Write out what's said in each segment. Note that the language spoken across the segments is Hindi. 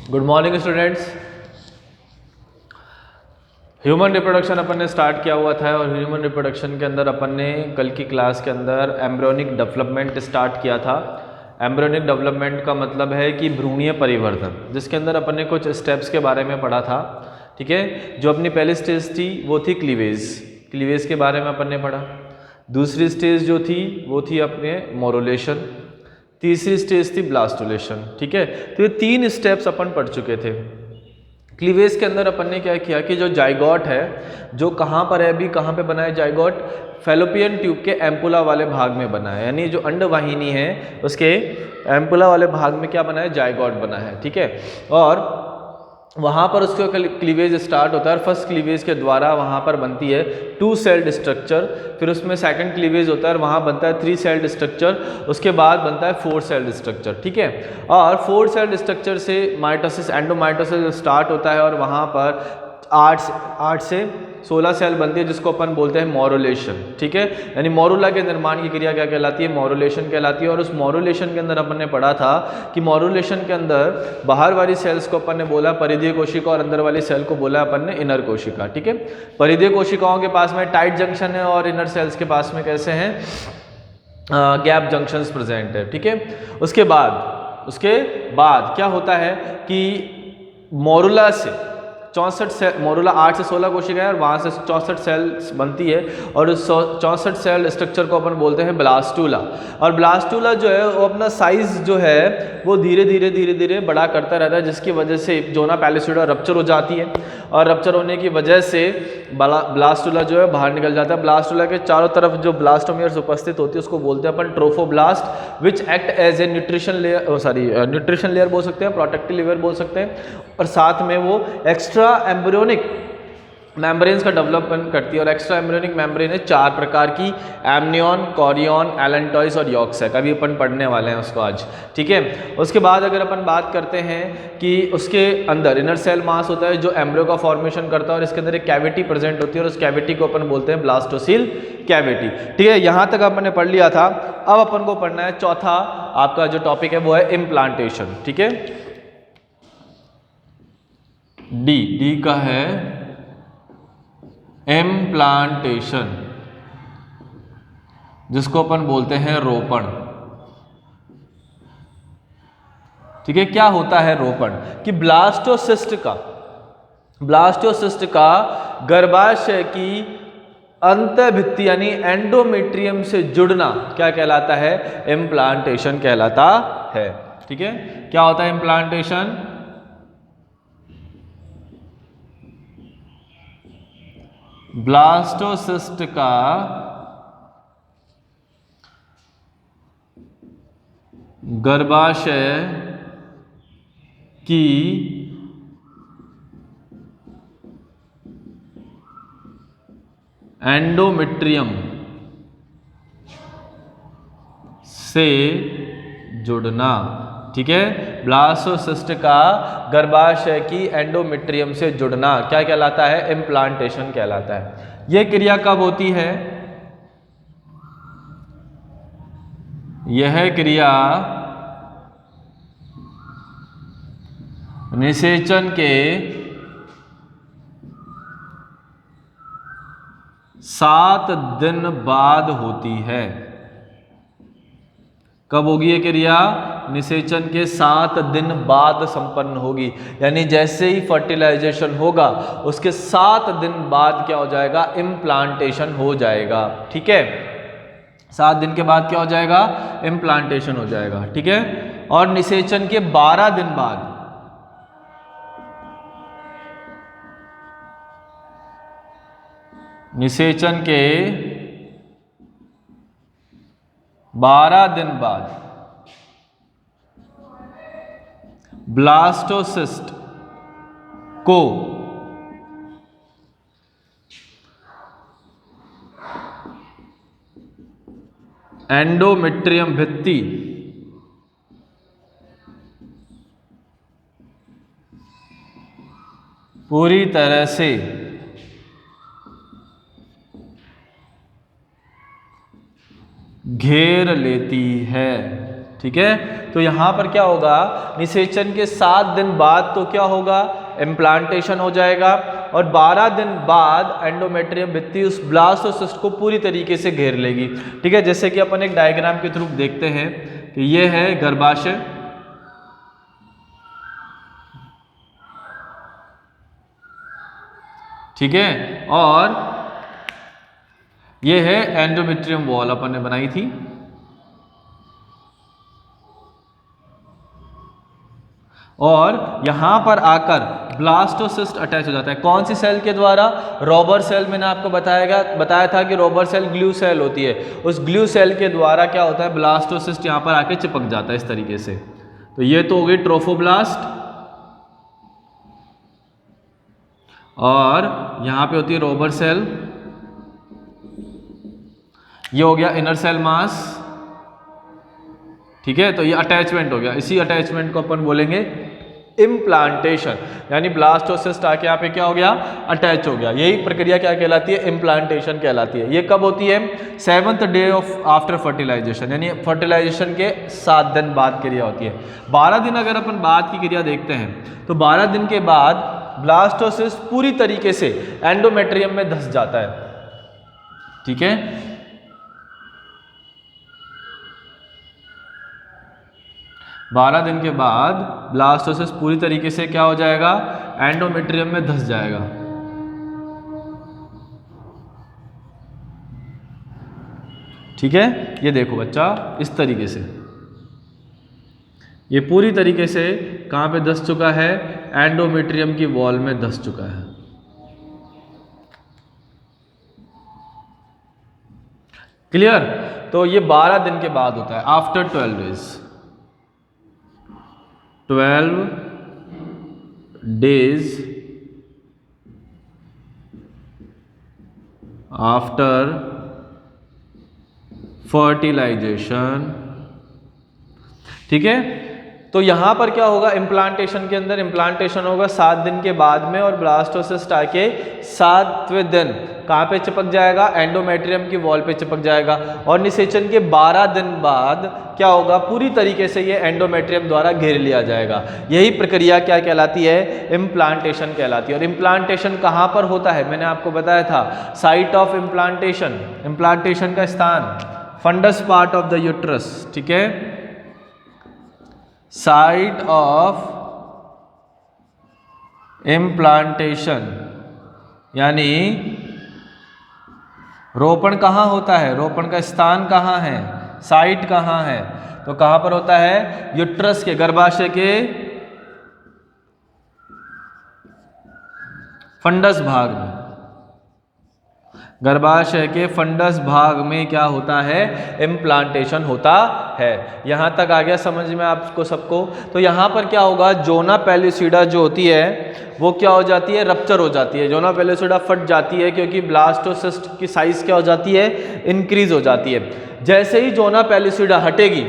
Good morning students. Human reproduction अपन ने स्टार्ट किया हुआ था और ह्यूमन रिप्रोडक्शन के अंदर अपन ने कल की क्लास के अंदर एम्ब्रियोनिक डेवलपमेंट स्टार्ट किया था। एम्ब्रियोनिक डेवलपमेंट का मतलब है कि भ्रूणीय परिवर्तन, जिसके अंदर अपन ने कुछ स्टेप्स के बारे में पढ़ा था। ठीक है, जो अपनी पहली स्टेज थी वो थी क्लीवेज। क्लीवेज के बारे में अपन ने पढ़ा। दूसरी स्टेज जो थी वो थी अपने मोरुलेशन। तीसरी स्टेज थी ब्लास्टुलेशन। ठीक है, तो ये 3 स्टेप्स अपन पढ़ चुके थे। क्लीवेज के अंदर अपन ने क्या किया कि जो जाइगोट है, जो कहाँ पर है, अभी कहाँ पे बना है जाइगोट, फैलोपियन ट्यूब के एम्पुला वाले भाग में बना है, यानी जो अंडवाहिनी है उसके एम्पुला वाले भाग में क्या बना है, जाइगोट बना है। ठीक है, और वहाँ पर उसका क्लीवेज स्टार्ट होता है और फर्स्ट क्लीवेज के द्वारा वहाँ पर बनती है 2 सेल्ड स्ट्रक्चर। फिर उसमें सेकंड क्लीवेज होता है और वहाँ बनता है 3 सेल्ड स्ट्रक्चर। उसके बाद बनता है 4 सेल्ड स्ट्रक्चर। ठीक है, और 4 सेल्ड स्ट्रक्चर से माइटोसिस एंडोमाइटोसिस स्टार्ट होता है और वहाँ पर 8 से 16 सेल बनती है, जिसको अपन बोलते हैं मोरुलेशन। ठीक है, यानी मोरुला के निर्माण की क्रिया क्या कहलाती है, मोरुलेशन कहलाती है। और उस मोरुलेशन के अंदर अपन ने पढ़ा था कि मोरुलेशन के अंदर बाहर वाली सेल्स को अपन ने बोला परिधीय कोशिका और अंदर वाली सेल को बोला अपन ने इनर कोशिका। ठीक है, परिधीय कोशिकाओं के पास में टाइट जंक्शन है और इनर सेल्स के पास में कैसे हैं, गैप जंक्शंस प्रेजेंट है। ठीक है, उसके बाद क्या होता है कि मोरुला से 64 सेल, मोरुला 8 से 16 कोशिका है और वहाँ से 64 सेल्स बनती है और उस 64 सेल स्ट्रक्चर को अपन बोलते हैं ब्लास्टूला। और ब्लास्टूला जो है वो अपना साइज जो है वो धीरे धीरे बड़ा करता रहता है, जिसकी वजह से जोना पैलिसिडा रप्चर हो जाती है और रप्चर होने की वजह से ब्लास्टूला जो है बाहर निकल जाता है। ब्लास्टूला के चारों तरफ जो ब्लास्टोमियर्स उपस्थित होती है उसको बोलते हैं अपन trophoblast, which act as a nutrition layer बोल सकते हैं, प्रोटेक्टिव लेयर बोल सकते हैं। और साथ में वो एक्स्ट्रा एम्ब्रियोनिक मेम्ब्रेन्स का डेवलपमेंट करती है। और एक्स्ट्रा एम्ब्रियोनिक मेम्ब्रेन है 4 प्रकार की, एमनियन, कोरियन, एलेंटॉइस और यॉक सैक। अभी अपन पढ़ने वाले हैं उसको आज। ठीक है, उसके बाद अगर अपन बात करते हैं कि उसके अंदर इनर सेल मास होता है जो एम्ब्रियो का फॉर्मेशन करता है और इसके अंदर एक कैविटी प्रेजेंट होती है और उस कैविटी को अपन बोलते हैं ब्लास्टोसील कैविटी। ठीक है, यहाँ तक अपन ने पढ़ लिया था। अब अपन को पढ़ना है चौथा आपका जो टॉपिक है वो है इम्प्लांटेशन। ठीक है, डी का है इम्प्लांटेशन, जिसको अपन बोलते हैं रोपण। ठीक है, क्या होता है रोपण कि ब्लास्टोसिस्ट का गर्भाशय की अंतःभित्ति यानी एंडोमेट्रियम से जुड़ना क्या कहलाता है, इम्प्लांटेशन कहलाता है। ठीक है, क्या होता है इम्प्लांटेशन, ब्लास्टोसिस्ट का गर्भाशय की एंडोमेट्रियम से जुड़ना। ठीक है, ब्लास्टोसिस्ट का गर्भाशय की एंडोमेट्रियम से जुड़ना क्या कहलाता है, इम्प्लांटेशन कहलाता है। यह क्रिया कब होती है, यह क्रिया निषेचन के 7 दिन बाद होती है। कब होगी ये क्रिया, निषेचन के 7 दिन बाद संपन्न होगी। यानी जैसे ही फर्टिलाइजेशन होगा उसके 7 दिन बाद क्या हो जाएगा, इम्प्लांटेशन हो जाएगा। ठीक है, 7 दिन के बाद क्या हो जाएगा, इम्प्लांटेशन हो जाएगा। ठीक है, और निषेचन के 12 दिन बाद, निषेचन के 12 दिन बाद ब्लास्टोसिस्ट को एंडोमेट्रियम भित्ति पूरी तरह से घेर लेती है। ठीक है। तो यहाँ पर क्या होगा, निषेचन के 7 दिन बाद तो क्या होगा, इम्प्लांटेशन हो जाएगा और 12 दिन बाद एंडोमेट्रियम भित्ति उस ब्लास्टोसिस्ट को पूरी तरीके से घेर लेगी। ठीक है, जैसे कि अपन एक डायग्राम के थ्रू देखते हैं कि ये है गर्भाशय, ठीक है, और ये है एंडोमेट्रियम वॉल अपन ने बनाई थी, और यहां पर आकर ब्लास्टोसिस्ट अटैच हो जाता है। कौन सी सेल के द्वारा, रॉबर सेल। मैंने आपको बताया था कि रॉबर सेल ग्लू सेल होती है, उस ग्लू सेल के द्वारा क्या होता है, ब्लास्टोसिस्ट यहां पर आके चिपक जाता है इस तरीके से। तो ये तो हो गई ट्रोफोब्लास्ट, और यहां पे होती है रॉबर सेल, ये हो गया इनर सेल मास, ठीक है। तो ये अटैचमेंट हो गया, इसी अटैचमेंट को अपन बोलेंगे इम्प्लांटेशन, यानी ब्लास्टोसिस्ट आके यहाँ पे क्या हो गया, अटैच हो गया। यही प्रक्रिया क्या कहलाती है, इम्प्लांटेशन कहलाती है। ये कब होती है, 7th day of after fertilization, यानी फर्टिलाइजेशन के 7 दिन बाद क्रिया होती है। 12 दिन अगर अपन बाद की क्रिया देखते हैं तो 12 दिन के बाद ब्लास्टोसिस्ट पूरी तरीके से एंडोमेट्रियम में धंस जाता है, ठीक है। बारह दिन के बाद ब्लास्टोसिस्ट पूरी तरीके से क्या हो जाएगा, एंडोमेट्रियम में धंस जाएगा। ठीक है, ये देखो बच्चा, इस तरीके से ये पूरी तरीके से कहां पे धंस चुका है, एंडोमेट्रियम की वॉल में धंस चुका है। क्लियर। तो ये 12 दिन के बाद होता है, after 12 days, 12 days after fertilization, ठीक है। तो यहां पर क्या होगा, इम्प्लांटेशन के अंदर इम्प्लांटेशन होगा 7 दिन के बाद में, और ब्लास्टोसिस्ट आके 7वें दिन कहां पे चिपक जाएगा, एंडोमेट्रियम की वॉल पे चिपक जाएगा, और निषेचन के 12 दिन बाद क्या होगा, पूरी तरीके से ये एंडोमेट्रियम द्वारा घेर लिया जाएगा। यही प्रक्रिया क्या कहलाती है, इम्प्लांटेशन कहलाती है। और इम्प्लांटेशन कहां पर होता है, मैंने आपको बताया था, साइट ऑफ इम्प्लांटेशन, इम्प्लांटेशन का स्थान fundus part of the uterus, ठीक है, साइट ऑफ इम्प्लांटेशन, यानी रोपण कहाँ होता है, रोपण का स्थान कहाँ है, साइट कहाँ है, तो कहाँ पर होता है, यूट्रस के, गर्भाशय के फंडस भाग में, गर्भाशय के फंडस भाग में क्या होता है, इम्प्लांटेशन होता है। यहां तक आ गया समझ में आपको सबको। तो यहां पर क्या होगा, जोना पेलुसिडा जो होती है वो क्या हो जाती है, रप्चर हो जाती है, जोना पेलुसिडा फट जाती है, क्योंकि ब्लास्टोसिस्ट की साइज क्या हो जाती है, इंक्रीज हो जाती है। जैसे ही जोना पेलुसिडा हटेगी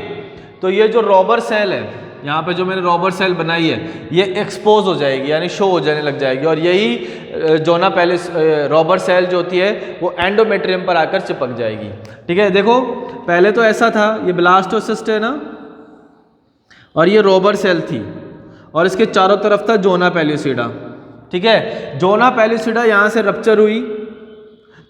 तो ये जो रॉबर सेल है, यहाँ पे जो मैंने रॉबर सेल बनाई है, ये एक्सपोज हो जाएगी, यानी शो हो जाने लग जाएगी, और यही जोना पेलिस रॉबर सेल जो होती है वो एंडोमेट्रियम पर आकर चिपक जाएगी। ठीक है, देखो पहले तो ऐसा था, ये ब्लास्टोसिस्ट है ना, और ये रॉबर सेल थी, और इसके चारों तरफ था जोना पेलुसिडा। ठीक है, जोना पेलुसिडा यहाँ से रप्चर हुई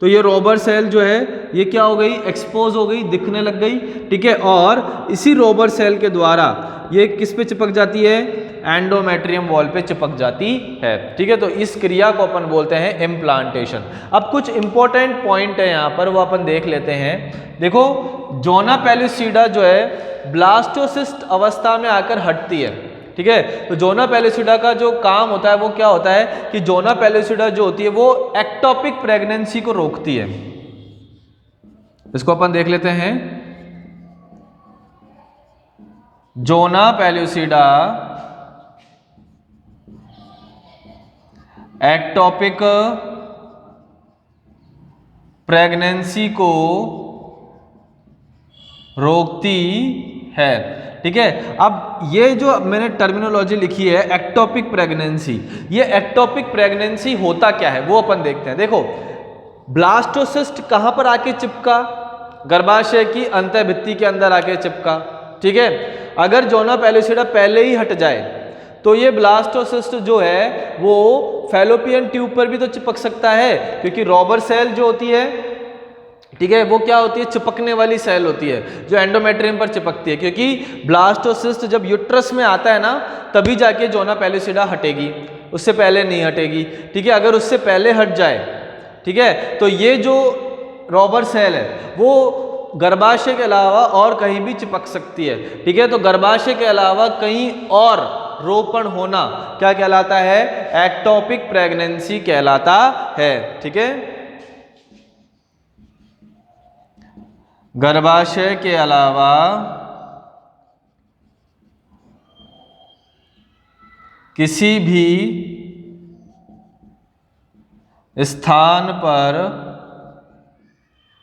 तो ये रॉबर सेल जो है ये क्या हो गई, एक्सपोज हो गई, दिखने लग गई। ठीक है, और इसी रॉबर सेल के द्वारा ये किस पे चिपक जाती है, एंडोमेट्रियम वॉल पे चिपक जाती है। ठीक है, तो इस क्रिया को अपन बोलते हैं इम्प्लांटेशन। अब कुछ इंपॉर्टेंट पॉइंट है यहाँ पर, वो अपन देख लेते हैं। देखो, जोना पेलुसिडा जो है ब्लास्टोसिस्ट अवस्था में आकर हटती है। ठीक है, तो जोना पेलुसिडा का जो काम होता है वो क्या होता है कि जोना पेलुसिडा जो होती है वो एक्टोपिक प्रेगनेंसी को रोकती है। इसको अपन देख लेते हैं। जोना पेलुसिडा एक्टोपिक प्रेगनेंसी को रोकती है। ठीक है, अब ये जो मैंने टर्मिनोलॉजी लिखी है एक्टोपिक प्रेगनेंसी, ये एक्टोपिक प्रेगनेंसी होता क्या है वो अपन देखते हैं। देखो, ब्लास्टोसिस्ट कहां पर आके चिपका, गर्भाशय की अंतःभित्ति के अंदर आके चिपका। ठीक है। अगर जोना पेलुसिडा पहले ही हट जाए तो ये ब्लास्टोसिस्ट जो है वो फैलोपियन ट्यूब पर भी तो चिपक सकता है, क्योंकि रॉबर सेल जो होती है, ठीक है, वो क्या होती है, चिपकने वाली सेल होती है जो एंडोमेट्रियम पर चिपकती है, क्योंकि ब्लास्टोसिस्ट जब यूट्रस में आता है ना तभी जाके जोना पेलुसिडा हटेगी, उससे पहले नहीं हटेगी। ठीक है, अगर उससे पहले हट जाए, ठीक है, तो ये जो रॉबर सेल है वो गर्भाशय के अलावा और कहीं भी चिपक सकती है। ठीक है, तो गर्भाशय के अलावा कहीं और रोपण होना क्या कहलाता है, एक्टोपिक प्रेगनेंसी कहलाता है। ठीक है, गर्भाशय के अलावा किसी भी स्थान पर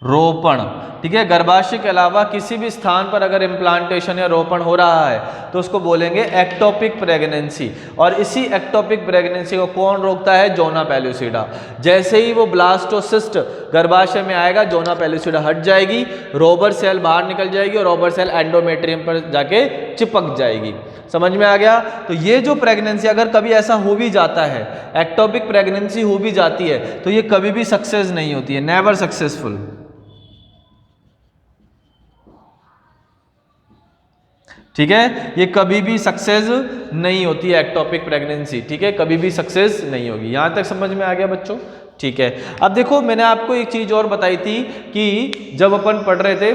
रोपण, ठीक है, गर्भाशय के अलावा किसी भी स्थान पर अगर इम्प्लांटेशन या रोपण हो रहा है तो उसको बोलेंगे एक्टोपिक प्रेगनेंसी। और इसी एक्टोपिक प्रेगनेंसी को कौन रोकता है, जोना पेलुसिडा। जैसे ही वो ब्लास्टोसिस्ट गर्भाशय में आएगा, जोना पेलुसिडा हट जाएगी, रॉबर सेल बाहर निकल जाएगी और रॉबर सेल एंडोमेट्रियम पर जाके चिपक जाएगी। समझ में आ गया। तो ये जो प्रेगनेंसी अगर कभी ऐसा हो भी जाता है, एक्टोपिक प्रेगनेंसी हो भी जाती है, तो ये कभी भी सक्सेस नहीं होती है, नेवर सक्सेसफुल। ठीक है, ये कभी भी सक्सेस नहीं होती है एक्टोपिक प्रेगनेंसी। ठीक है, कभी भी सक्सेस नहीं होगी। यहां तक समझ में आ गया बच्चों। ठीक है, अब देखो मैंने आपको एक चीज और बताई थी कि जब अपन पढ़ रहे थे,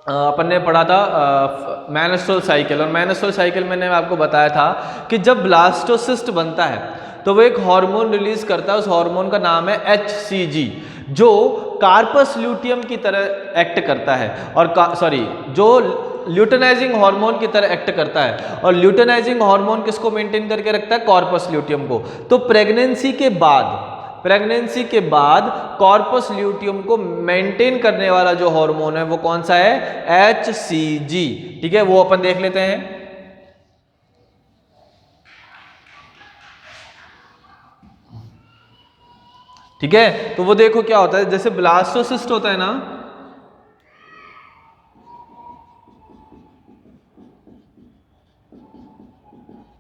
अपन ने पढ़ा था मेंस्ट्रुअल साइकिल, और मेंस्ट्रुअल साइकिल मैंने आपको बताया था कि जब ब्लास्टोसिस्ट बनता है तो वो एक हार्मोन रिलीज करता है, उस हार्मोन का नाम है HCG, जो कार्पस ल्यूटियम की तरह एक्ट करता है, और जो ल्यूटेनाइजिंग हार्मोन की तरह एक्ट करता है। और ल्यूटेनाइजिंग हार्मोन किसको मेंटेन करके रखता है, कॉर्पस ल्यूटियम को। तो प्रेगनेंसी के बाद कॉर्पस ल्यूटियम को मेंटेन करने वाला जो हार्मोन है वो कौन सा है, HCG। ठीक है, वो अपन देख लेते हैं। ठीक है, तो वो देखो क्या होता है, जैसे ब्लास्टोसिस्ट होता है ना,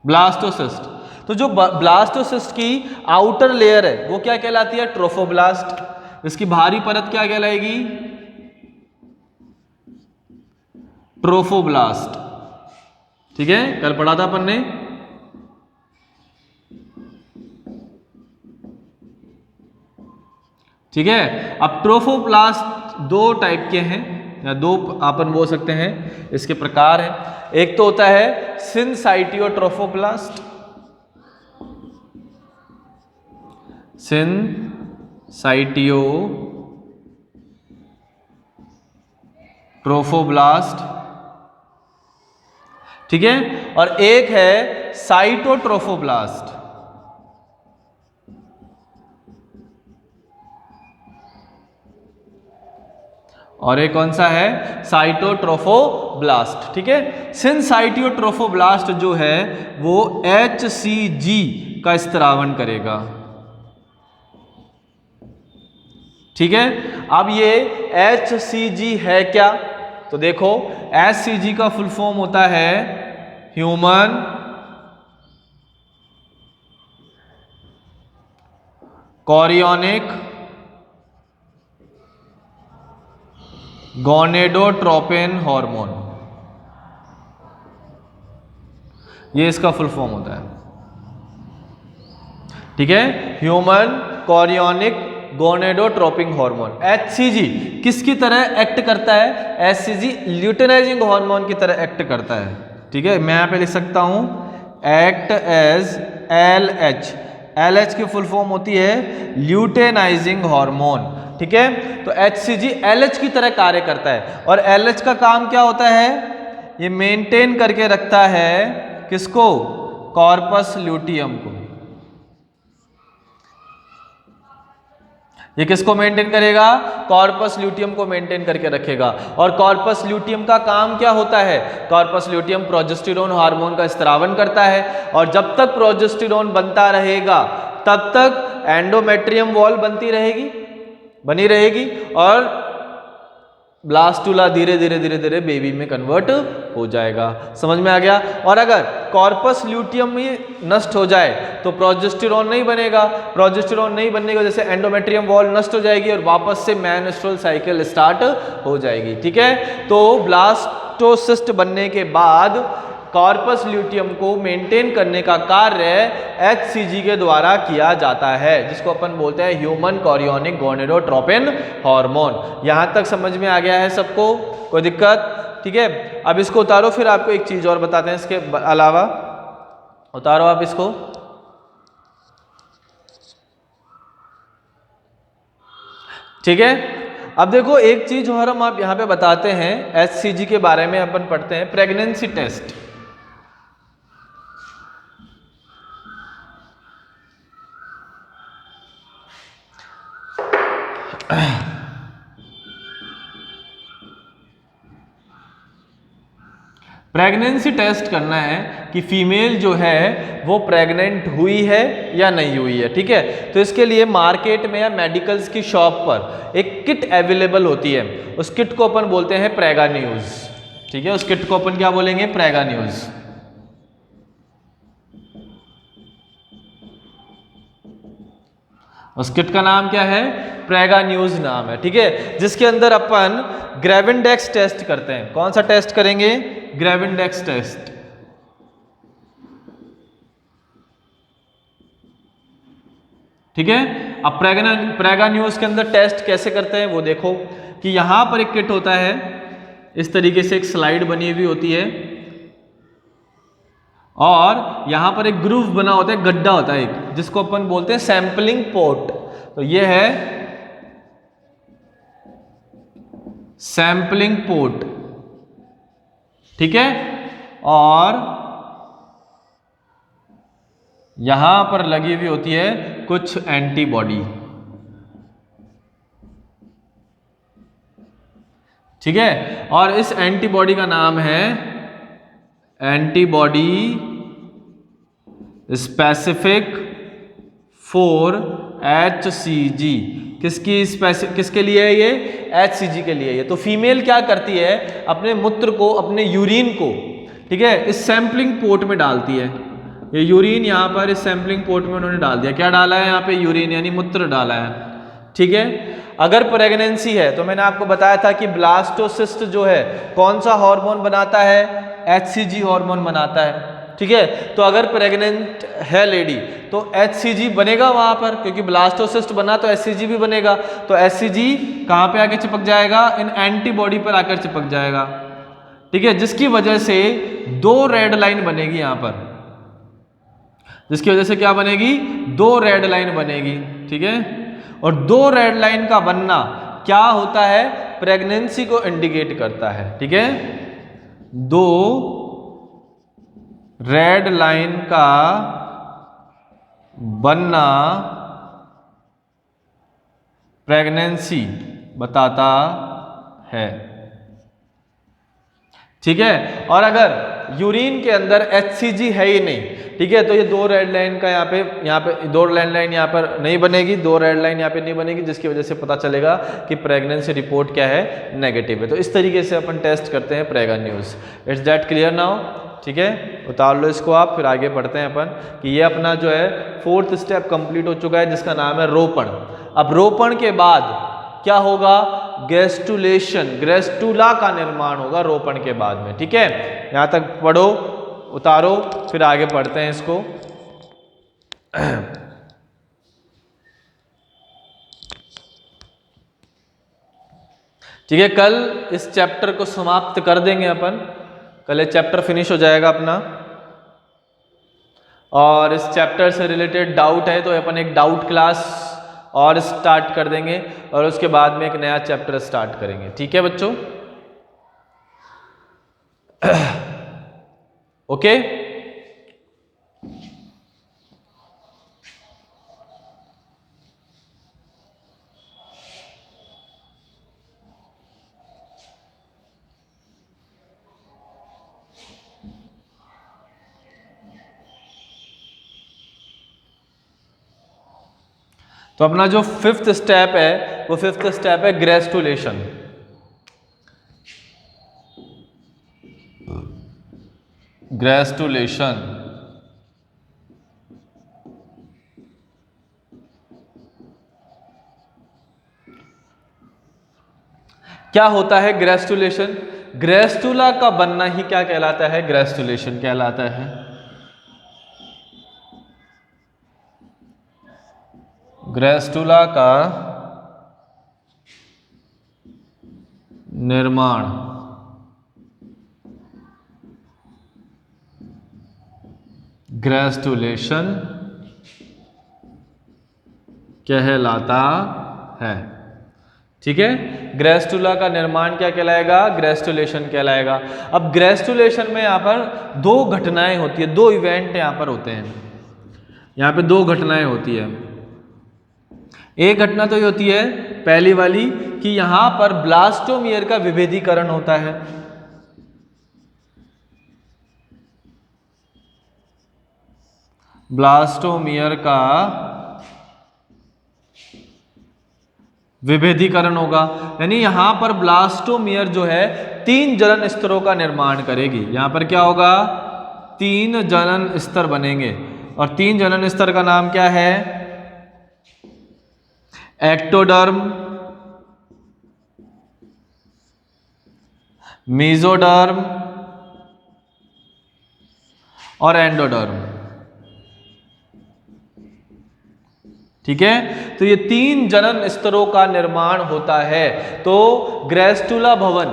ब्लास्टोसिस्ट, तो जो ब्लास्टोसिस्ट की आउटर लेयर है वो क्या कहलाती है, ट्रोफोब्लास्ट। इसकी बाहरी परत क्या कहलाएगी, ट्रोफोब्लास्ट। ठीक है, कल पढ़ा था अपन ने। ठीक है, अब ट्रोफोब्लास्ट दो टाइप के हैं, या दो अपन बोल सकते हैं, इसके प्रकार हैं। एक तो होता है सिनसाइटियोट्रोफोब्लास्ट, सिनसाइटियोट्रोफोब्लास्ट, ठीक है, और एक है साइटोट्रोफोब्लास्ट। और एक कौन सा है, साइटोट्रोफोब्लास्ट। ठीक है, सिनसाइटियोट्रोफोब्लास्ट जो है वो HCG का स्त्रावन करेगा। ठीक है, अब ये HCG है क्या, तो देखो HCG का फुल फॉर्म होता है ह्यूमन कोरियोनिक गोनेडोट्रोपिन हार्मोन, ये इसका फुल फॉर्म होता है। ठीक है, human chorionic gonadotropin hormone. HCG किसकी तरह एक्ट करता है, HCG ल्यूटेनाइजिंग हार्मोन की तरह एक्ट करता है। ठीक है, मैं यहां पे लिख सकता हूं एक्ट एज LH। LH की फुल फॉर्म होती है ल्यूटेनाइजिंग हार्मोन। ठीक है, तो HCG LH की तरह कार्य करता है, और LH का काम क्या होता है, ये मेंटेन करके रखता है किसको, कॉर्पस ल्यूटियम को। ये किसको मेंटेन करेगा, कॉर्पस ल्यूटियम को मेंटेन करके रखेगा। और कॉर्पस ल्यूटियम का काम क्या होता है, कॉर्पस ल्यूटियम प्रोजेस्टेरोन हार्मोन का स्त्रावन करता है, और जब तक प्रोजेस्टेरोन बनता रहेगा तब तक एंडोमेट्रियम वॉल बनी रहेगी, और ब्लास्टुला धीरे धीरे धीरे धीरे बेबी में कन्वर्ट हो जाएगा। समझ में आ गया। और अगर कॉर्पस ल्यूटियम ही नष्ट हो जाए तो प्रोजेस्टेरॉन नहीं बनेगा। प्रोजेस्टेरॉन नहीं बनने की वजह से एंडोमेट्रियम वॉल नष्ट हो जाएगी और वापस से मेंस्ट्रुअल साइकिल स्टार्ट हो जाएगी। ठीक है, तो ब्लास्टोसिस्ट बनने के बाद कॉर्पस ल्यूटियम को मेंटेन करने का कार्य HCG के द्वारा किया जाता है, जिसको अपन बोलते हैं ह्यूमन कोरियोनिक गोनेडोट्रोपिन हार्मोन। यहां तक समझ में आ गया है सबको? कोई दिक्कत? ठीक है, अब इसको उतारो, फिर आपको एक चीज और बताते हैं इसके अलावा। उतारो आप इसको। ठीक है, अब देखो एक चीज और हम आप यहां पे बताते हैं, HCG के बारे में अपन पढ़ते हैं, प्रेगनेंसी टेस्ट। प्रेगनेंसी टेस्ट करना है कि फीमेल जो है वो प्रेग्नेंट हुई है या नहीं हुई है। ठीक है, तो इसके लिए मार्केट में या मेडिकल्स की शॉप पर एक किट अवेलेबल होती है, उस किट को अपन बोलते हैं प्रेगा न्यूज़। ठीक है, उस किट को अपन क्या बोलेंगे? प्रेगा न्यूज़। उस किट का नाम क्या है? प्रेगा न्यूज़ नाम है। ठीक है, जिसके अंदर अपन ग्रेविंडेक्स टेस्ट करते हैं। कौन सा टेस्ट करेंगे? ग्रेविंडेक्स टेस्ट। ठीक है, अब प्रेगा न्यूज़ के अंदर टेस्ट कैसे करते हैं वो देखो कि यहां पर एक किट होता है, इस तरीके से एक स्लाइड बनी हुई होती है और यहां पर एक ग्रूव बना होता है, गड्ढा होता है एक, जिसको अपन बोलते हैं सैंपलिंग पोर्ट। तो ये है सैंपलिंग पोर्ट। ठीक है, और यहां पर लगी हुई होती है कुछ एंटीबॉडी। ठीक है, और इस एंटीबॉडी का नाम है एंटीबॉडी स्पेसिफिक फॉर HCG। किसके लिए है ये? HCG के लिए। ये तो फीमेल क्या करती है? अपने मूत्र को, अपने यूरिन को, ठीक है, इस सैंपलिंग पोर्ट में डालती है। ये यूरिन यहाँ पर इस सैंपलिंग पोर्ट में उन्होंने डाल दिया। क्या डाला है यहाँ पे? यूरिन यानी मूत्र डाला है। ठीक है, अगर प्रेगनेंसी है तो मैंने आपको बताया था कि ब्लास्टोसिस्ट जो है कौन सा हार्मोन बनाता है? HCG हार्मोन बनाता है। ठीक है, तो अगर प्रेग्नेंट है लेडी तो HCG बनेगा वहां पर, क्योंकि ब्लास्टोसिस्ट बना तो HCG भी बनेगा। तो HCG कहां पे आके चिपक जाएगा? इन एंटीबॉडी पर आकर चिपक जाएगा। ठीक है, जिसकी वजह से दो रेड लाइन बनेगी यहां पर, जिसकी वजह से क्या बनेगी? दो रेड लाइन बनेगी। ठीक है, और दो रेड लाइन का बनना क्या होता है? प्रेगनेंसी को इंडिकेट करता है। ठीक है, दो रेड लाइन का बनना प्रेगनेंसी बताता है। ठीक है, और अगर यूरिन के अंदर HCG है ही नहीं, ठीक है, तो ये दो रेड लाइन का यहाँ पे दो रेड लाइन यहाँ पर नहीं बनेगी, दो रेड लाइन यहाँ पे नहीं बनेगी, जिसकी वजह से पता चलेगा कि प्रेगनेंसी रिपोर्ट क्या है? नेगेटिव है। तो इस तरीके से अपन टेस्ट करते हैं प्रेगा news. It's that clear now? ठीक है, उतार लो इसको आप, फिर आगे बढ़ते हैं अपन कि ये अपना जो है 4th स्टेप कंप्लीट हो चुका है, जिसका नाम है रोपण। अब रोपण के बाद क्या होगा? गैस्टुलेशन, ग्रेस्टुला का निर्माण होगा रोपण के बाद में। ठीक है, यहां तक पढ़ो, उतारो, फिर आगे पढ़ते हैं इसको। ठीक है, कल इस चैप्टर को समाप्त कर देंगे अपन, कल ये चैप्टर फिनिश हो जाएगा अपना। और इस चैप्टर से रिलेटेड डाउट है तो अपन एक डाउट क्लास और स्टार्ट कर देंगे और उसके बाद में एक नया चैप्टर स्टार्ट करेंगे। ठीक है बच्चों? ओके, तो अपना जो 5th स्टेप है वो 5th स्टेप है ग्रेस्टुलेशन। ग्रेस्टुलेशन। क्या होता है ग्रेस्टुलेशन? ग्रेस्टुला का बनना ही क्या कहलाता है? ग्रेस्टुलेशन कहलाता है। ग्रेस्टुला का निर्माण ग्रेस्टुलेशन कहलाता है। ठीक है, ग्रेस्टुला का निर्माण क्या कहलाएगा? ग्रेस्टुलेशन कहलाएगा। अब ग्रेस्टुलेशन में यहाँ पर दो घटनाएं होती है, दो इवेंट यहाँ पर होते हैं। यहाँ पे दो घटनाएं होती है। एक घटना तो ये होती है पहली वाली कि यहाँ पर ब्लास्टोमियर का विभेदीकरण होता है। ब्लास्टोमियर का विभेदीकरण होगा, यानी यहां पर ब्लास्टोमियर जो है 3 जनन स्तरों का निर्माण करेगी। यहां पर क्या होगा? 3 जनन स्तर बनेंगे, और 3 जनन स्तर का नाम क्या है? एक्टोडर्म, मेसोडर्म और एंडोडर्म। ठीक है, तो ये 3 जनन स्तरों का निर्माण होता है। तो ग्रेस्टुला भवन,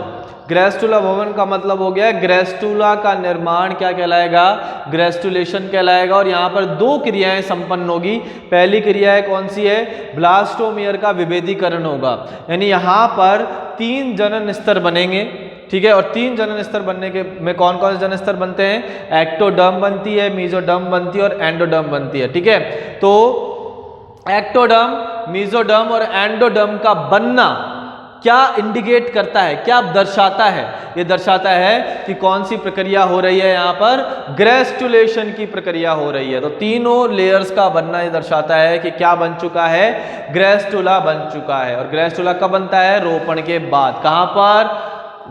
ग्रेस्टुला भवन का मतलब हो गया ग्रेस्टुला का निर्माण क्या कहलाएगा? ग्रेस्टुलेशन कहलाएगा। और यहाँ पर 2 क्रियाएं संपन्न होगी। पहली क्रिया कौन सी है? ब्लास्टोमियर का विभेदीकरण होगा, यानी यहाँ पर 3 जनन स्तर बनेंगे। ठीक है, और 3 जनन स्तर बनने के में कौन कौन से जनन स्तर बनते हैं? एक्टोडर्म बनती है, मेसोडर्म बनती है और एंडोडर्म बनती है। ठीक है, तो एक्टोडर्म, मेसोडर्म और एंडोडर्म का बनना क्या इंडिकेट करता है, क्या दर्शाता है? ये दर्शाता है कि कौन सी प्रक्रिया हो रही है? यहाँ पर ग्रेस्टुलेशन की प्रक्रिया हो रही है। तो तीनों लेयर्स का बनना ये दर्शाता है कि क्या बन चुका है? ग्रेस्टुला बन चुका है। और ग्रेस्टुला कब बनता है? रोपण के बाद। कहाँ पर?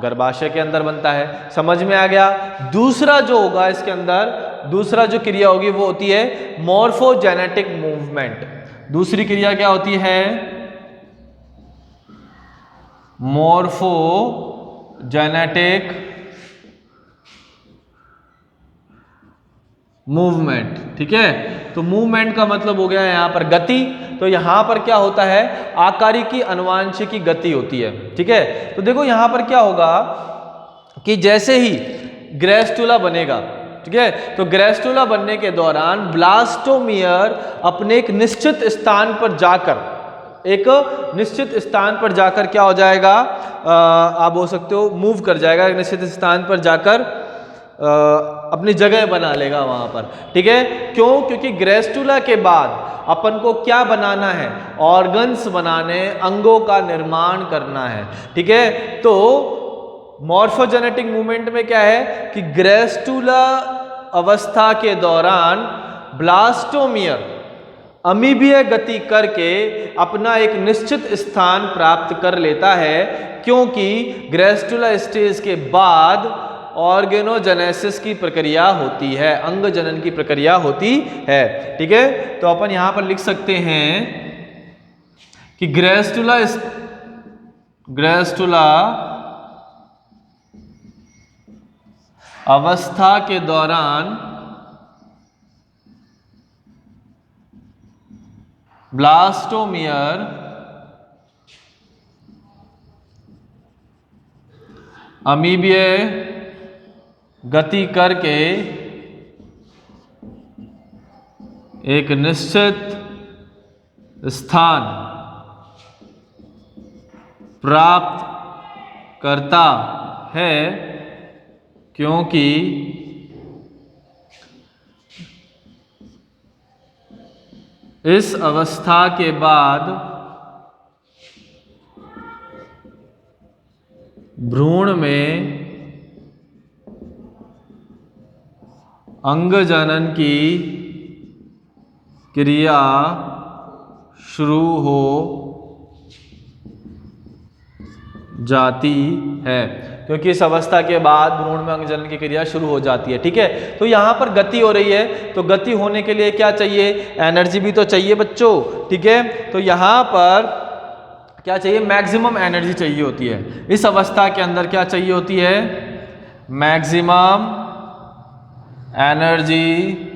गर्भाशय के अंदर बनता है। समझ में आ गया? दूसरा जो होगा इसके अंदर, दूसरा जो क्रिया होगी वो होती है मॉर्फोजेनेटिक मूवमेंट। दूसरी क्रिया क्या होती है? Morphogenetic movement. ठीक है, तो मूवमेंट का मतलब हो गया यहाँ पर गति। तो यहाँ पर क्या होता है? आकारिकी अनुवांशिकी गति होती है। ठीक है, तो देखो यहाँ पर क्या होगा कि जैसे ही ग्रेस्टुला बनेगा, ठीक है, तो ग्रेस्टुला बनने के दौरान ब्लास्टोमियर अपने एक निश्चित स्थान पर जाकर, एक निश्चित स्थान पर जाकर क्या हो जाएगा? आप बोल सकते हो मूव कर जाएगा, एक निश्चित स्थान पर जाकर अपनी जगह बना लेगा वहां पर। ठीक है, क्यों? क्योंकि ग्रेस्टुला के बाद अपन को क्या बनाना है? ऑर्गन्स बनाने, अंगों का निर्माण करना है। ठीक है, तो मॉर्फोजेनेटिक मूवमेंट में क्या है कि ग्रेस्टुला अवस्था के दौरान ब्लास्टोमियर अमीबीय गति करके अपना एक निश्चित स्थान प्राप्त कर लेता है, क्योंकि ग्रेस्टुला स्टेज के बाद ऑर्गेनोजेनेसिस की प्रक्रिया होती है, अंग जनन की प्रक्रिया होती है। ठीक है, तो अपन यहां पर लिख सकते हैं कि ग्रेस्टुला अवस्था के दौरान ब्लास्टोमियर अमीबीय गति करके एक निश्चित स्थान प्राप्त करता है, क्योंकि इस अवस्था के बाद भ्रूण में अंग जनन की क्रिया शुरू हो जाती है। क्योंकि इस अवस्था के बाद भ्रूण में अंगजनन की क्रिया शुरू हो जाती है। ठीक है, तो यहाँ पर गति हो रही है, तो गति होने के लिए क्या चाहिए, एनर्जी भी तो चाहिए बच्चों। ठीक है, तो यहाँ पर क्या चाहिए, मैक्सिमम एनर्जी चाहिए होती है इस अवस्था के अंदर। क्या चाहिए होती है, मैक्सिमम एनर्जी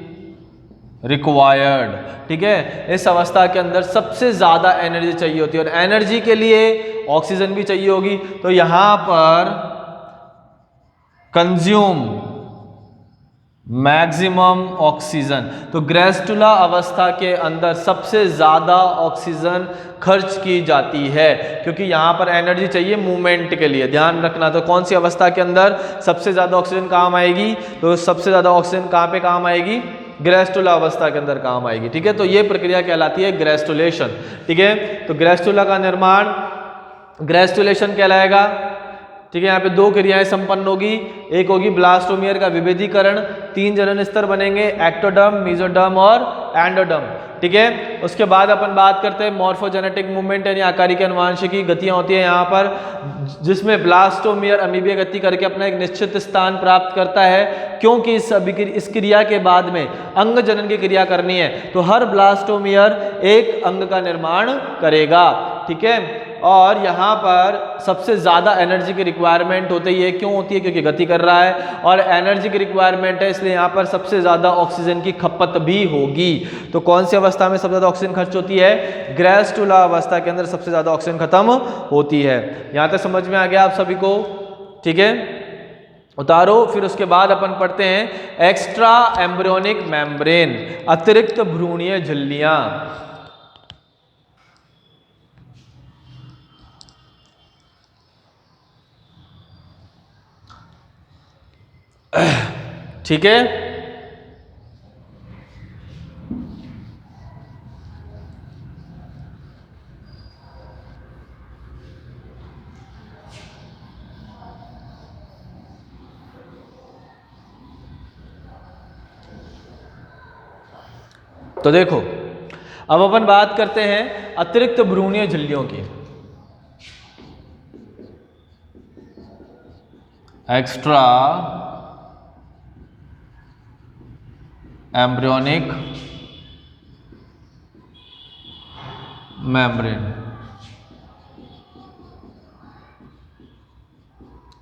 रिक्वायर्ड। ठीक है, इस अवस्था के अंदर सबसे ज्यादा एनर्जी चाहिए होती है, और एनर्जी के लिए ऑक्सीजन भी चाहिए होगी। तो यहां पर कंज्यूम मैक्सिमम ऑक्सीजन, तो ग्रेस्टुला अवस्था के अंदर सबसे ज्यादा ऑक्सीजन खर्च की जाती है, क्योंकि यहां पर एनर्जी चाहिए मूवमेंट के लिए। ध्यान रखना, तो कौन सी अवस्था के अंदर सबसे ज्यादा ऑक्सीजन काम आएगी, तो सबसे ज्यादा ऑक्सीजन कहां पे काम आएगी, ग्रेस्टुला अवस्था के अंदर काम आएगी। ठीक है, तो ये प्रक्रिया कहलाती है ग्रेस्टुलेशन। ठीक है, तो ग्रेस्टुला का निर्माण ग्रेस्टुलेशन कहलाएगा। ठीक है, यहाँ पे दो क्रियाएं संपन्न होगी, एक होगी ब्लास्टोमियर का विभेदीकरण, 3 जनन स्तर बनेंगे, एक्टोडर्म, मेसोडर्म और एंडोडर्म। ठीक है, उसके बाद अपन बात करते हैं मॉर्फोजेनेटिक मूवमेंट, यानी आकारिक अनुवांशिकी गतियां होती है यहाँ पर, जिसमें ब्लास्टोमियर अमीबीय गति करके अपना एक निश्चित स्थान प्राप्त करता है, क्योंकि इस क्रिया के बाद में अंग जनन की क्रिया करनी है, तो हर ब्लास्टोमियर एक अंग का निर्माण करेगा। ठीक है, और यहाँ पर सबसे ज़्यादा एनर्जी की रिक्वायरमेंट होती है, क्यों होती है, क्योंकि गति कर रहा है और एनर्जी की रिक्वायरमेंट है, इसलिए यहाँ पर सबसे ज़्यादा ऑक्सीजन की खपत भी होगी। तो कौन सी अवस्था में सबसे ज़्यादा ऑक्सीजन खर्च होती है, ग्रेस्टुला अवस्था के अंदर सबसे ज़्यादा ऑक्सीजन खत्म होती है। यहाँ तक समझ में आ गया आप सभी को। ठीक है, उतारो। फिर उसके बाद अपन पढ़ते हैं एक्स्ट्रा एम्ब्रियोनिक मेम्ब्रेन, अतिरिक्त भ्रूणीय झिल्लियाँ। ठीक है, तो देखो अब अपन बात करते हैं अतिरिक्त भ्रूणीय झिल्लियों की। एक्स्ट्रा एम्ब्रियोनिक मेम्ब्रेन,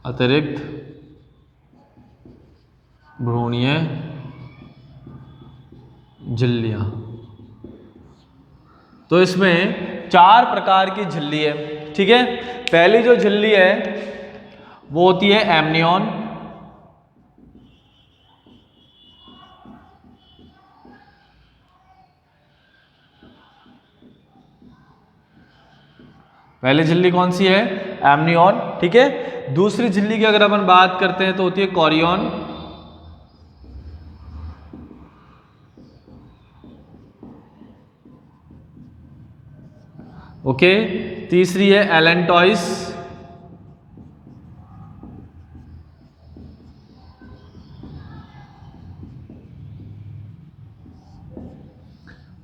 अतिरिक्त भ्रूणीय झिल्लियां। तो इसमें 4 प्रकार की झिल्ली है। ठीक है, पहली जो झिल्ली है वो होती है एमनियन, पहली झिल्ली कौन सी है, एमनियन। ठीक है, दूसरी झिल्ली की अगर अपन बात करते हैं तो होती है कॉरियन, ओके। तीसरी है एलेंटॉइस,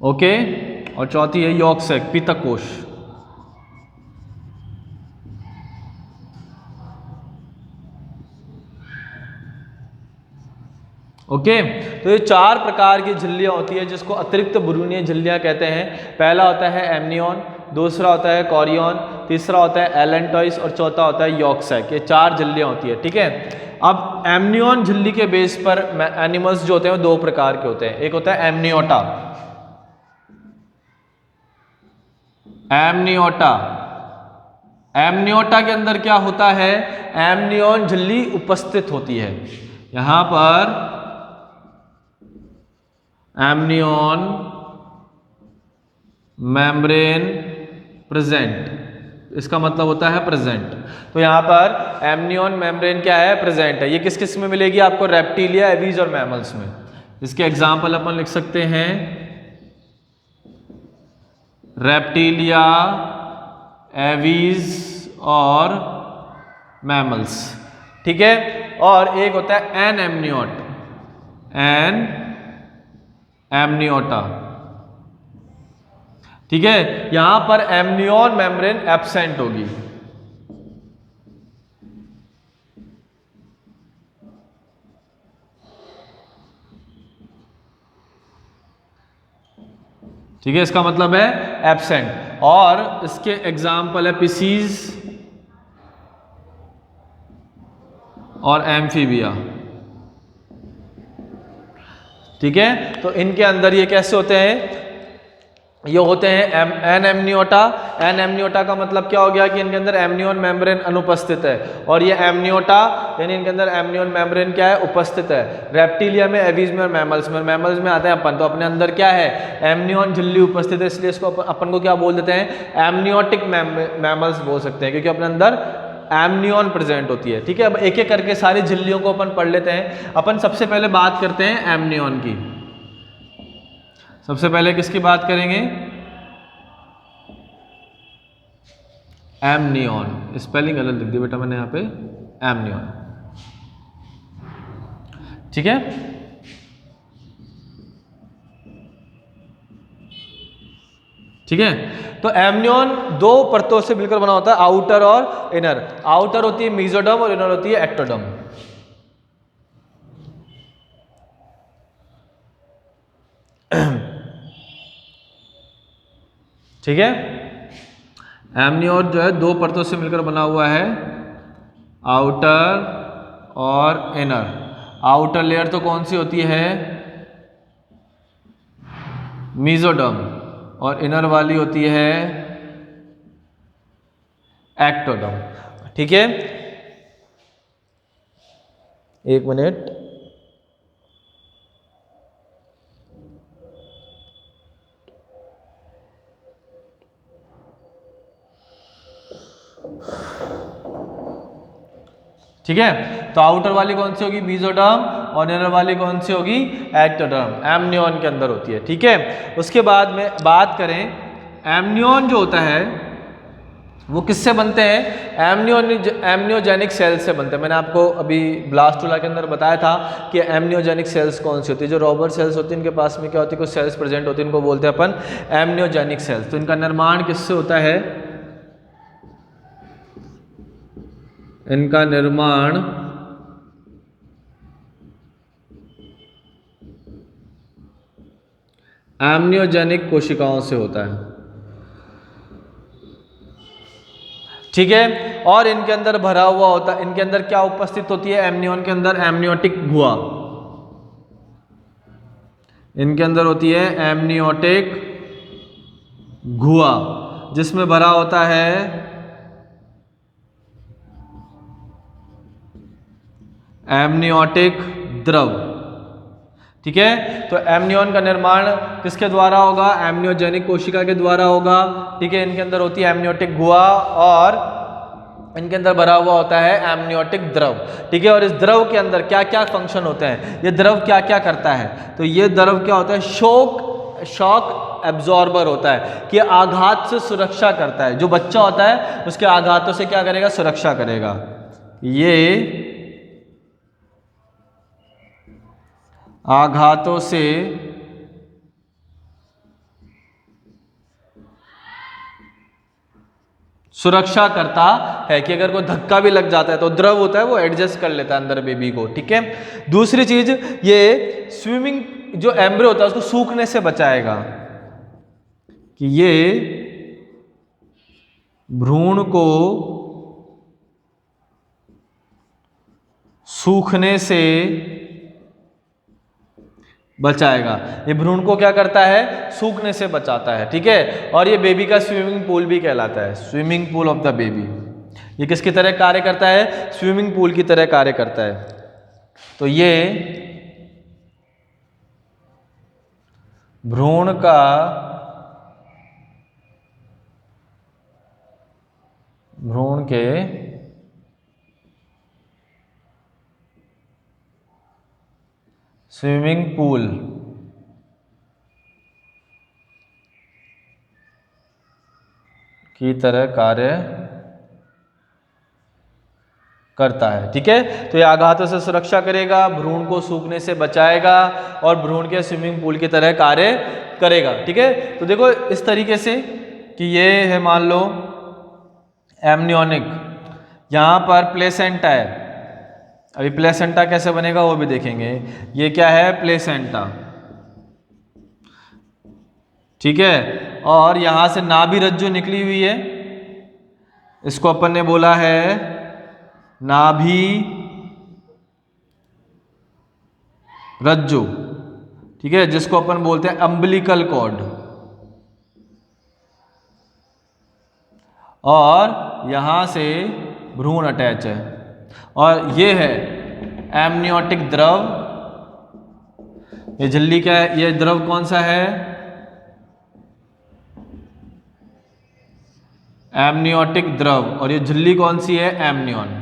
ओके, और चौथी है यॉर्क सैक, पीतक कोश। ओके, तो ये 4 प्रकार की झिल्लियां होती है जिसको अतिरिक्त भ्रूणीय झिल्लियां कहते हैं। पहला होता है एमनियन, दूसरा होता है कॉरियन, तीसरा होता है एलेंटॉइस और चौथा होता है यॉर्क सैक। ये 4 झिल्लियां होती है। ठीक है, अब एमनियन झिल्ली के बेस पर एनिमल्स जो होते हैं वो 2 प्रकार के होते हैं। एक होता है एमनियोटा, एमनियोटा, एमनियोटा के अंदर क्या होता है, एमनियन झिल्ली उपस्थित होती है। यहां पर एमनियन मेम्ब्रेन प्रेजेंट, इसका मतलब होता है प्रेजेंट। तो यहां पर एमनियन मेम्ब्रेन क्या है, प्रेजेंट है। ये किस किस में मिलेगी आपको, रेप्टिलिया, एवीज और मैमल्स में। इसके एग्जाम्पल अपन लिख सकते हैं रेप्टिलिया, एवीज और मैमल्स। ठीक है, और एक होता है एन एमनियोट, एन एमनियोटा। ठीक है, यहां पर एमनियन मेम्ब्रेन एब्सेंट होगी। ठीक है, इसका मतलब है एब्सेंट। और इसके एग्जाम्पल है पिसीज और एम्फीबिया। ठीक है, तो इनके अंदर ये कैसे होते हैं, ये होते हैं एन एमनियोटा। एन एमनियोटा का मतलब क्या हो गया कि इनके अंदर एमनियोन मेम्ब्रेन अनुपस्थित है, और ये एमनियोटा यानी इनके अंदर एमनियोन मेम्ब्रेन क्या है, उपस्थित है। रेप्टिलिया में, एवीज में और मैमल्स में, मैमल्स में आते हैं अपन, तो अपने अंदर क्या है, एमनियोन झिल्ली उपस्थित है, इसलिए इसको अपन को क्या बोल देते हैं, एमनियोटिक मैमल्स बोल सकते हैं, क्योंकि अपने अंदर एमनियोन प्रेजेंट होती है। ठीक है, अब एक एक करके सारी झिल्लियों को अपन पढ़ लेते हैं। अपन सबसे पहले बात करते हैं एमनियोन की। सबसे पहले किसकी बात करेंगे, एमनियोन। स्पेलिंग गलत लिख दी बेटा मैंने यहाँ पे, एमनियोन। ठीक है, ठीक है, तो एमनियोन दो परतों से मिलकर बना होता है, आउटर और इनर। आउटर होती है मेसोडर्म और इनर होती है एक्टोडर्म। ठीक है, एमनियोन जो है दो परतों से मिलकर बना हुआ है, आउटर और इनर। आउटर लेयर तो कौन सी होती है, मेसोडर्म, और इनर वाली होती है एक्टोडर्म। ठीक है, एक मिनट, ठीक है, तो आउटर वाली कौन सी होगी, मेसोडर्म, और इनर वाली कौन सी होगी, एक्टोडर्म, एमनियोन के अंदर होती है। ठीक है, उसके बाद में बात करें, एमनियोन जो होता है वो किससे बनते हैं, एमनियोजेनिक सेल्स से बनते हैं। मैंने आपको अभी ब्लास्टुला के अंदर बताया था कि एमनियोजेनिक सेल्स कौन सी होती है, जो रॉबर सेल्स होती है इनके पास में क्या होती है, कुछ सेल्स प्रेजेंट होती है, इनको बोलते हैं अपन एमनियोजेनिक सेल्स। तो इनका निर्माण किससे होता है, इनका निर्माण एमनियोजेनिक कोशिकाओं से होता है। ठीक है, और इनके अंदर भरा हुआ होता है, इनके अंदर क्या उपस्थित होती है, एमनियोन के अंदर एमनियोटिक गुहा, इनके अंदर होती है एमनियोटिक गुहा, जिसमें भरा होता है एमनियोटिक द्रव। ठीक है, तो एमनियोन का निर्माण किसके द्वारा होगा, एमनियोजेनिक कोशिका के द्वारा होगा। ठीक है, इनके अंदर होती है एमनियोटिक गुहा और इनके अंदर भरा हुआ होता है एमनियोटिक द्रव। ठीक है, और इस द्रव के अंदर क्या क्या फंक्शन होते हैं, ये द्रव क्या क्या करता है, तो ये द्रव क्या होता है, शॉक एब्जॉर्बर होता है, कि आघात से सुरक्षा करता है। जो बच्चा होता है उसके आघातों से क्या करेगा, सुरक्षा करेगा। ये आघातों से सुरक्षा करता है, कि अगर कोई धक्का भी लग जाता है तो द्रव होता है वो एडजस्ट कर लेता है अंदर बेबी को। ठीक है, दूसरी चीज, ये स्विमिंग जो एम्ब्रियो होता है उसको सूखने से बचाएगा, कि ये भ्रूण को सूखने से बचाएगा। ये भ्रूण को क्या करता है, सूखने से बचाता है। ठीक है, और ये बेबी का स्विमिंग पूल भी कहलाता है, swimming pool of the baby. ये किसकी तरह कार्य करता है, स्विमिंग पूल की तरह कार्य करता है। तो ये भ्रूण का भ्रूण के स्विमिंग पूल की तरह कार्य करता है। ठीक है, तो ये आघातों से सुरक्षा करेगा, भ्रूण को सूखने से बचाएगा और भ्रूण के स्विमिंग पूल की तरह कार्य करेगा। ठीक है, तो देखो इस तरीके से कि ये है मान लो एमनियोनिक, यहाँ पर प्लेसेंटा है। अभी प्लेसेंटा कैसे बनेगा वो भी देखेंगे। ये क्या है, प्लेसेंटा। ठीक है। और यहां से नाभि रज्जु निकली हुई है, इसको अपन ने बोला है नाभि रज्जु, ठीक है, जिसको अपन बोलते हैं अम्बिलिकल कॉर्ड। और यहां से भ्रूण अटैच है, और ये है एमनियोटिक द्रव। ये झिल्ली क्या है, ये द्रव कौन सा है, एमनियोटिक द्रव, और ये झिल्ली कौन सी है, एमनियन।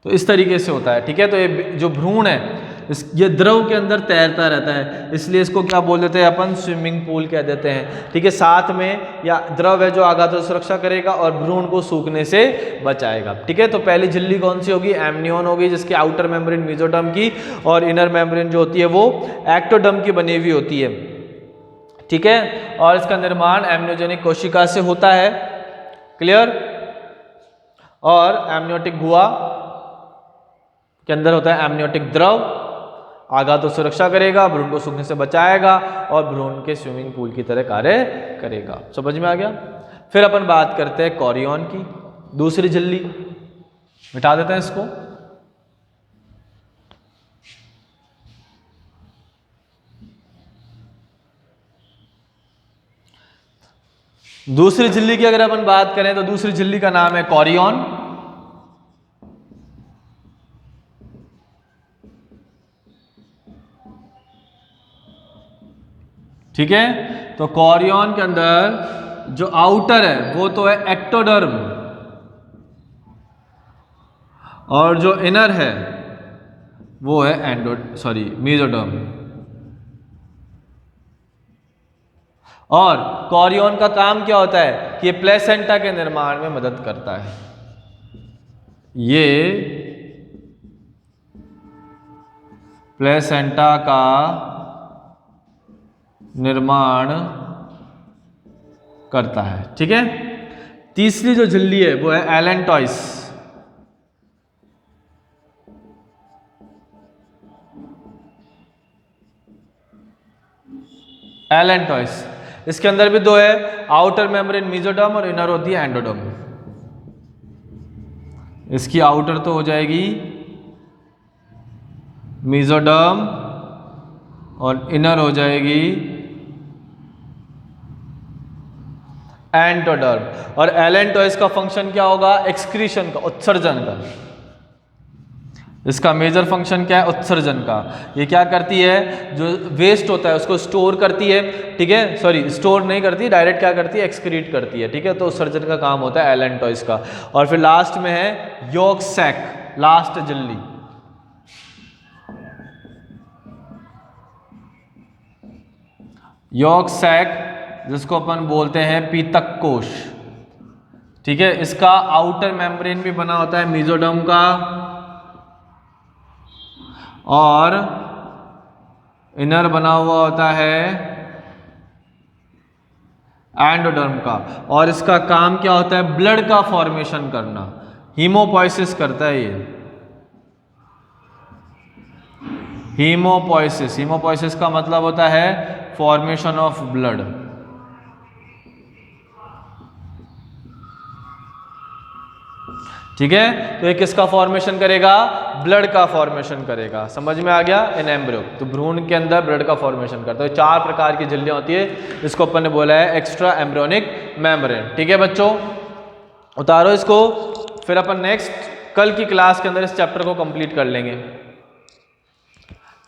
तो इस तरीके से होता है, ठीक है। तो ये जो भ्रूण है ये द्रव के अंदर तैरता रहता है, इसलिए इसको क्या बोल देते हैं अपन, स्विमिंग पूल कह देते हैं, ठीक है। साथ में या द्रव है जो आघातों से सुरक्षा करेगा और भ्रूण को सूखने से बचाएगा, ठीक है। तो पहली झिल्ली कौन सी होगी, एमनियन होगी, जिसकी आउटर मेम्ब्रेन मेसोडर्म की और इनर मेम्ब्रेन जो होती है वो एक्टोडर्म की बनी हुई होती है, ठीक है। और इसका निर्माण एमनियोजेनिक कोशिका से होता है, क्लियर। और एमनियोटिक गुहा के अंदर होता है एमनियोटिक द्रव, आघातों से सुरक्षा करेगा, भ्रूण को सूखने से बचाएगा और भ्रूण के स्विमिंग पूल की तरह कार्य करेगा। समझ में आ गया। फिर अपन बात करते हैं कोरियन की, दूसरी झिल्ली, मिटा देते हैं इसको। दूसरी झिल्ली की अगर अपन बात करें तो दूसरी झिल्ली का नाम है कोरियन, ठीक है। तो कोरियन के अंदर जो आउटर है वो तो है एक्टोडर्म, और जो इनर है वो है मेसोडर्म। और कोरियन का काम क्या होता है कि ये प्लेसेंटा के निर्माण में मदद करता है, ये प्लेसेंटा का निर्माण करता है, ठीक है। तीसरी जो झिल्ली है वो है एलेंटॉइस, एलेंटॉइस। इसके अंदर भी दो है, आउटर मेम्ब्रेन मेसोडर्म और इनर होती है एंडोडर्म। इसकी आउटर तो हो जाएगी मेसोडर्म और इनर हो जाएगी एंडोडर्म। और एलेंटॉइस का फंक्शन क्या होगा, एक्सक्रीशन का, उत्सर्जन का। इसका मेजर फंक्शन क्या है, उत्सर्जन का। ये क्या करती है, जो वेस्ट होता है उसको स्टोर करती है, ठीक है, स्टोर नहीं करती, डायरेक्ट क्या करती है, एक्सक्रीट करती है, ठीक है। तो उत्सर्जन का काम होता है एलेंटॉइस का। और फिर लास्ट में है यॉर्क सैक, लास्ट झिल्ली। यॉर्क सैक जिसको अपन बोलते हैं पीतक कोश, ठीक है। इसका आउटर मेम्ब्रेन भी बना होता है मेसोडर्म का और इनर बना हुआ होता है एंडोडर्म का। और इसका काम क्या होता है, ब्लड का फॉर्मेशन करना, हीमोपोइसिस करता है ये। हीमोपोइसिस का मतलब होता है फॉर्मेशन ऑफ ब्लड, ठीक है। तो ये किसका फॉर्मेशन करेगा, ब्लड का फॉर्मेशन करेगा। समझ में आ गया, इन एम्ब्रियो। तो भ्रूण के अंदर ब्लड का फॉर्मेशन करता है। 4 प्रकार की झिल्लियां होती है, इसको अपन ने बोला है एक्स्ट्रा एम्ब्रियोनिक मेम्ब्रेन, ठीक है बच्चों। उतारो इसको, फिर अपन नेक्स्ट कल की क्लास के अंदर इस चैप्टर को कंप्लीट कर लेंगे,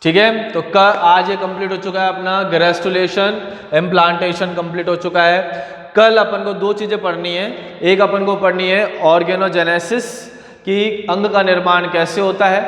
ठीक है। तो आज ये कंप्लीट हो चुका है अपना ग्रेस्टुलेशन, इम्प्लांटेशन कंप्लीट हो चुका है। कल अपन को 2 चीजें पढ़नी है। एक अपन को पढ़नी है ऑर्गेनोजेनेसिस की, अंग का निर्माण कैसे होता है,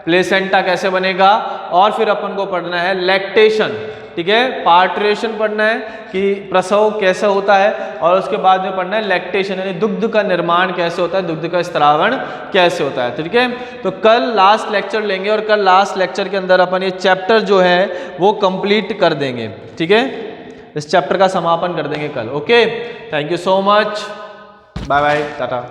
प्लेसेंटा कैसे बनेगा, और फिर अपन को पढ़ना है लैक्टेशन, ठीक है। पार्ट्रेशन पढ़ना है कि प्रसव कैसे होता है, और उसके बाद में पढ़ना है लैक्टेशन यानी दुग्ध का निर्माण कैसे होता है, दुग्ध का स्त्रावण कैसे होता है, ठीक है। तो कल लास्ट लेक्चर लेंगे और कल लास्ट लेक्चर के अंदर अपन ये चैप्टर जो है वो कंप्लीट कर देंगे, ठीक है। इस चैप्टर का समापन कर देंगे कल। Okay, thank you so much, bye bye, Tata.